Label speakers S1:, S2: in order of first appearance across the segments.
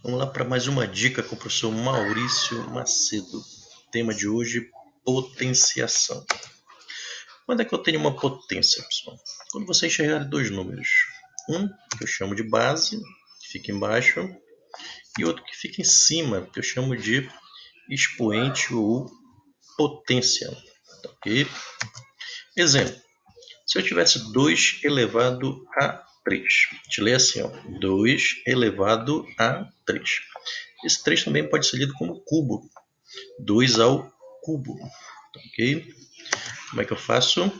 S1: Vamos lá para mais uma dica com o professor Maurício Macedo. Tema de hoje, potenciação. Quando é que eu tenho uma potência, pessoal? Quando você enxergar dois números. Um que eu chamo de base, que fica embaixo, e outro que fica em cima, que eu chamo de expoente ou potência. Ok? Exemplo. Se eu tivesse 2 elevado a 3. Te lê assim, ó, 2 elevado a 3. Esse 3 também pode ser lido como cubo. 2 ao cubo. Ok? Como é que eu faço?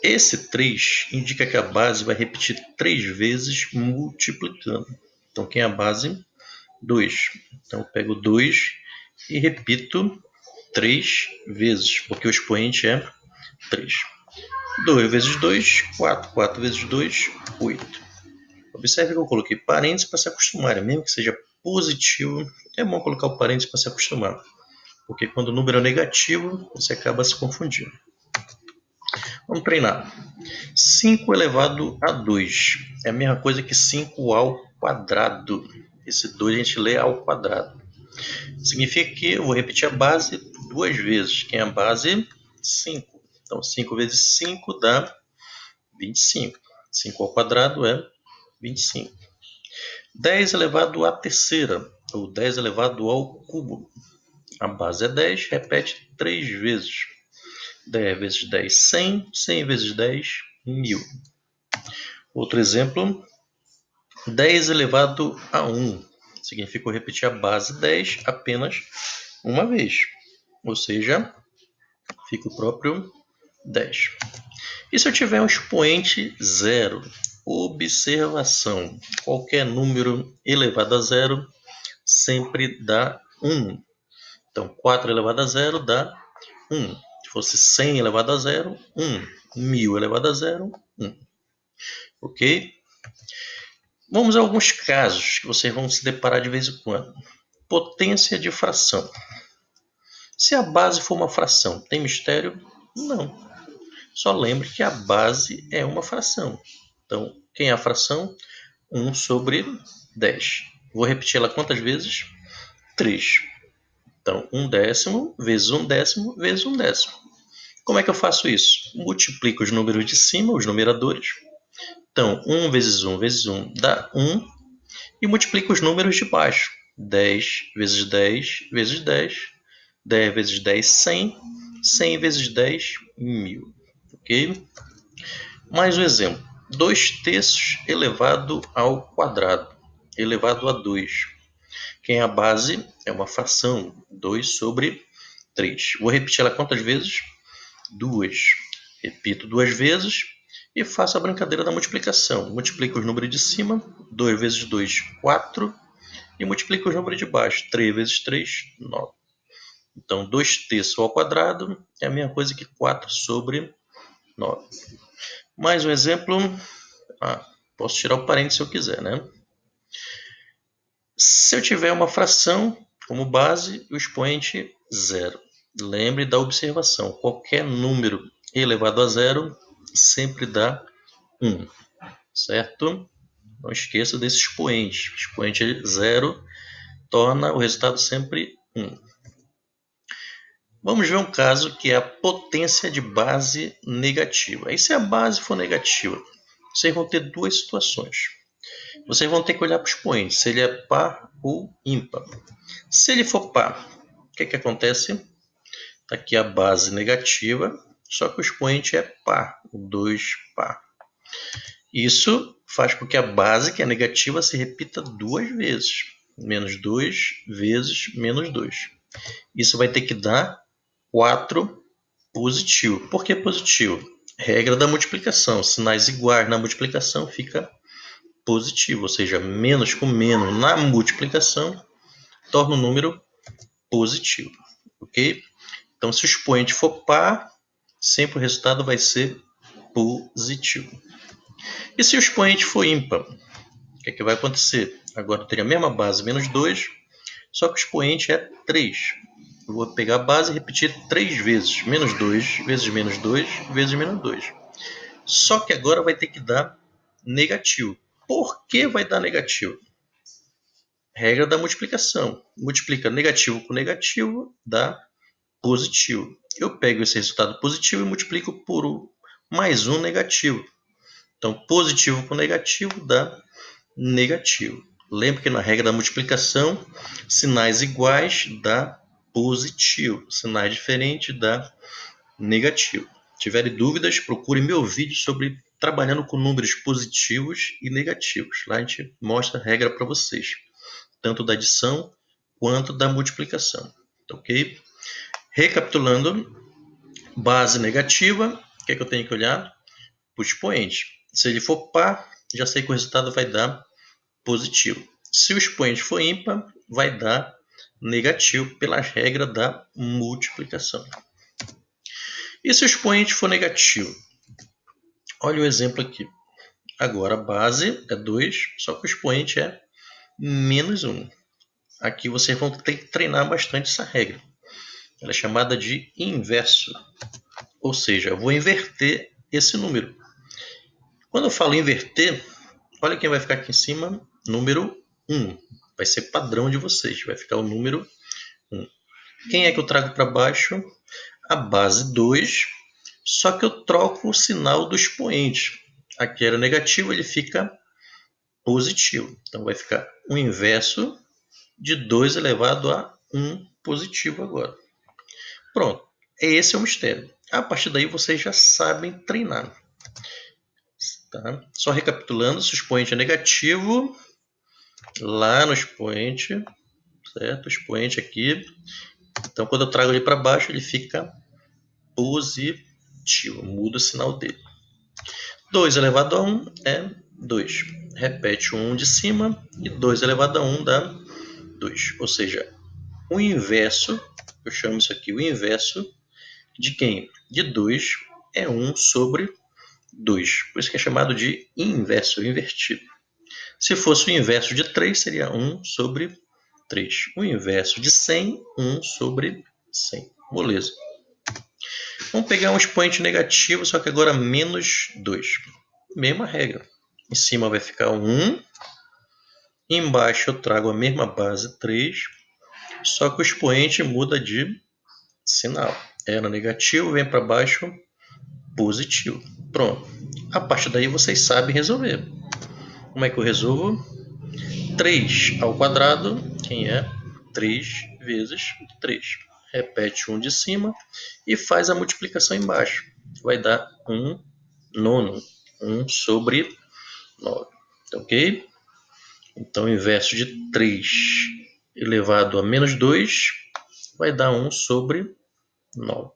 S1: Esse 3 indica que a base vai repetir 3 vezes multiplicando. Então, quem é a base? 2. Então, eu pego 2 e repito 3 vezes, porque o expoente é 3. 2 vezes 2, 4. 4 vezes 2, 8. Observe que eu coloquei parênteses para se acostumar. Mesmo que seja positivo, é bom colocar o parênteses para se acostumar. Porque quando o número é negativo, você acaba se confundindo. Vamos treinar. 5 elevado a 2 é a mesma coisa que 5 ao quadrado. Esse 2 a gente lê ao quadrado. Significa que eu vou repetir a base duas vezes. Quem é a base? 5. Então, 5 vezes 5 dá 25. 5 ao quadrado é 25. 10 elevado à terceira, ou 10 elevado ao cubo. A base é 10, repete 3 vezes. 10 vezes 10, 100. 100 vezes 10, 1000. Outro exemplo, 10 elevado a 1. Significa eu repetir a base 10 apenas uma vez. Ou seja, fica o próprio 10. E se eu tiver um expoente zero? Observação. Qualquer número elevado a zero sempre dá 1. Então, 4 elevado a zero dá 1. Se fosse 100 elevado a zero, 1. 1000 elevado a zero, 1. Ok? Vamos a alguns casos que vocês vão se deparar de vez em quando. Potência de fração. Se a base for uma fração, tem mistério? Não. Só lembre que a base é uma fração. Então, quem é a fração? 1 sobre 10. Vou repetir ela quantas vezes? 3. Então, 1/10 vezes 1/10 vezes 1/10. Como é que eu faço isso? Multiplico os números de cima, os numeradores. Então, 1 vezes 1 vezes 1 dá 1. E multiplico os números de baixo. 10 vezes 10 vezes 10. 10 vezes 10, 100. 100 vezes 10, 1000. Ok? Mais um exemplo. 2/3 elevado ao quadrado. Elevado a 2. Quem é a base? É uma fração. 2 sobre 3. Vou repetir ela quantas vezes? 2. Repito 2 vezes e faço a brincadeira da multiplicação. Multiplico os números de cima. 2 vezes 2, 4. E multiplico os números de baixo. 3 vezes 3, 9. Então, 2/3 ao quadrado é a mesma coisa que 4 sobre 9. Mais um exemplo. Posso tirar o parênteses se eu quiser, né? Se eu tiver uma fração como base, o expoente 0. Lembre da observação. Qualquer número elevado a zero sempre dá 1. Certo? Não esqueça desse expoente. Expoente 0 torna o resultado sempre 1. Vamos ver um caso que é a potência de base negativa. E se a base for negativa? Vocês vão ter duas situações. Vocês vão ter que olhar para o expoente, se ele é par ou ímpar. Se ele for par, o que acontece? Está aqui a base negativa, só que o expoente é par, o 2 par. Isso faz com que a base, que é negativa, se repita duas vezes. Menos 2 vezes menos 2. Isso vai ter que dar 4 positivo. Por que positivo? Regra da multiplicação. Sinais iguais na multiplicação fica positivo. Ou seja, menos com menos na multiplicação torna o número positivo. Ok? Então, se o expoente for par, sempre o resultado vai ser positivo. E se o expoente for ímpar? O que é que vai acontecer? Agora eu teria a mesma base, menos 2, só que o expoente é 3. Eu vou pegar a base e repetir 3 vezes. Menos 2 vezes menos 2 vezes menos 2. Só que agora vai ter que dar negativo. Por que vai dar negativo? Regra da multiplicação. Multiplica negativo com negativo, dá positivo. Eu pego esse resultado positivo e multiplico por mais um negativo. Então, positivo com negativo dá negativo. Lembra que na regra da multiplicação, sinais iguais dá positivo. Sinais diferentes dá negativo. Se tiverem dúvidas, procure meu vídeo sobre trabalhando com números positivos e negativos. Lá a gente mostra a regra para vocês, tanto da adição quanto da multiplicação. Ok? Recapitulando, base negativa, o que é que eu tenho que olhar? O expoente. Se ele for par, já sei que o resultado vai dar positivo. Se o expoente for ímpar, vai dar negativo pela regra da multiplicação. E se o expoente for negativo? Olha o exemplo aqui. Agora a base é 2, só que o expoente é menos 1. Aqui vocês vão ter que treinar bastante essa regra. Ela é chamada de inverso. Ou seja, eu vou inverter esse número. Quando eu falo inverter, olha quem vai ficar aqui em cima, número 1. Vai ser padrão de vocês, vai ficar o número 1. Quem é que eu trago para baixo? A base 2, só que eu troco o sinal do expoente. Aqui era negativo, ele fica positivo. Então vai ficar o inverso de 2 elevado a 1 positivo agora. Pronto, esse é o mistério. A partir daí vocês já sabem treinar. Tá? Só recapitulando, se o expoente é negativo, lá no expoente, certo? O expoente aqui. Então quando eu trago ele para baixo, ele fica positivo. Muda o sinal dele. 2 elevado a 1 é 2. Repete o 1 de cima e 2 elevado a 1 dá 2. Ou seja, o inverso, eu chamo isso aqui o inverso de quem? De 2 é 1 sobre 2. Por isso que é chamado de inverso, invertido. Se fosse o inverso de 3, seria 1 sobre 3. O inverso de 100, 1 sobre 100. Beleza. Vamos pegar um expoente negativo, só que agora menos 2. Mesma regra. Em cima vai ficar 1. Embaixo eu trago a mesma base 3. Só que o expoente muda de sinal. Era negativo, vem para baixo, positivo. Pronto. A partir daí vocês sabem resolver. Como é que eu resolvo? 3 ao quadrado, quem é? 3 vezes 3. Repete 1 de cima e faz a multiplicação embaixo. Vai dar 1 nono. 1 sobre 9. Ok? Então, o inverso de 3 elevado a menos 2 vai dar 1 sobre 9.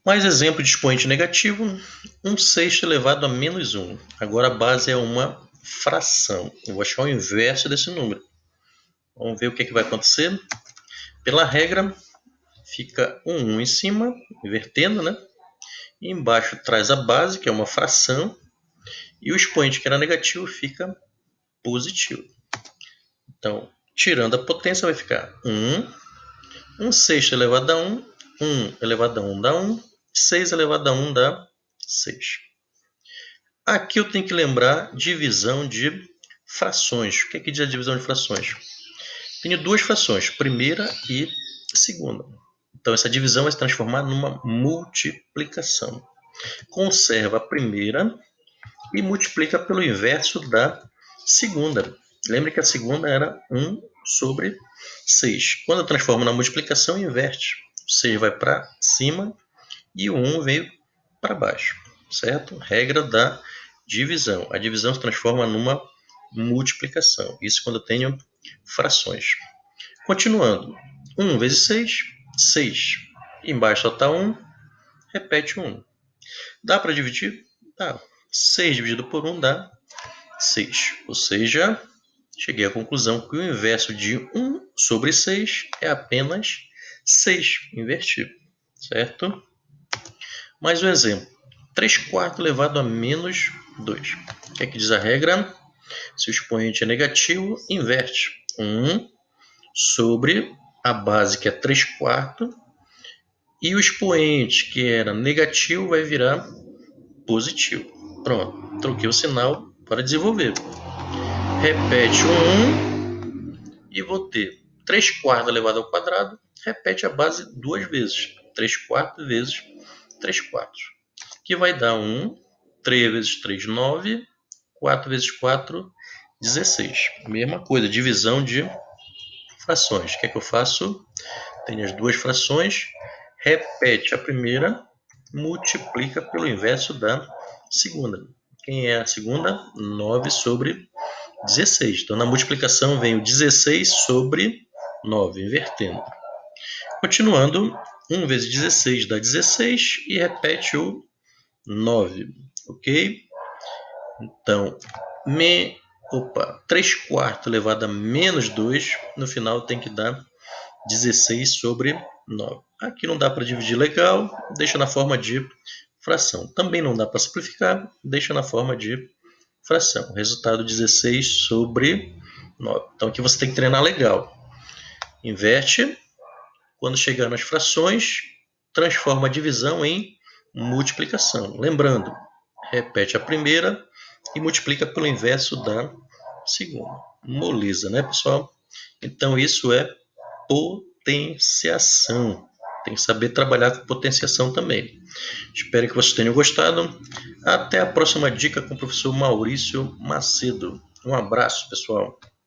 S1: Mais exemplo de expoente negativo, 1/6 elevado a menos 1. Agora a base é uma fração. Eu vou achar o inverso desse número. Vamos ver o que vai acontecer. Pela regra, fica um 1 em cima, invertendo, né? E embaixo traz a base, que é uma fração. E o expoente, que era negativo, fica positivo. Então, tirando a potência, vai ficar 1. 1/6 elevado a 1. 1 elevado a 1 dá 1. 6 elevado a 1 dá 6. Aqui eu tenho que lembrar divisão de frações. O que é que diz a divisão de frações? Tenho duas frações, primeira e segunda. Então essa divisão vai se transformar numa multiplicação. Conserva a primeira e multiplica pelo inverso da segunda. Lembre que a segunda era 1 sobre 6. Quando eu transformo na multiplicação, inverte. O 6 vai para cima e o 1 veio para baixo, certo? Regra da divisão. A divisão se transforma numa multiplicação. Isso quando eu tenho frações. Continuando. 1 vezes 6, 6. Embaixo só está 1, repete 1. Dá para dividir? Dá. 6 dividido por 1 dá 6. Ou seja, cheguei à conclusão que o inverso de 1 sobre 6 é apenas 6 invertido, certo? Mais um exemplo. 3/4 elevado a menos 2. O que é que diz a regra? Se o expoente é negativo, inverte. 1 sobre a base, que é 3/4, e o expoente, que era negativo, vai virar positivo. Pronto, troquei o sinal para desenvolver. repete o 1 e vou ter 3/4 elevado ao quadrado, repete a base 2 vezes. 3/4 vezes 3/4, que vai dar 1, 3 vezes 3, 9, 4 vezes 4, 16. Mesma coisa, divisão de frações. O que é que eu faço? Tenho as duas frações, repete a primeira, multiplica pelo inverso da segunda. Quem é a segunda? 9 sobre 16. Então, na multiplicação vem o 16 sobre 9, invertendo. Continuando, 1 vezes 16 dá 16 e repete o 9, ok? Então, 3/4 elevado a menos 2, no final tem que dar 16 sobre 9. Aqui não dá para dividir legal, deixa na forma de fração. Também não dá para simplificar, deixa na forma de fração. Resultado 16 sobre 9. Então aqui você tem que treinar legal. Inverte. Quando chegar nas frações, transforma a divisão em multiplicação. Lembrando, repete a primeira e multiplica pelo inverso da segunda. Moleza, né, pessoal? Então isso é potenciação. Tem que saber trabalhar com potenciação também. Espero que vocês tenham gostado. Até a próxima dica com o professor Maurício Macedo. Um abraço, pessoal.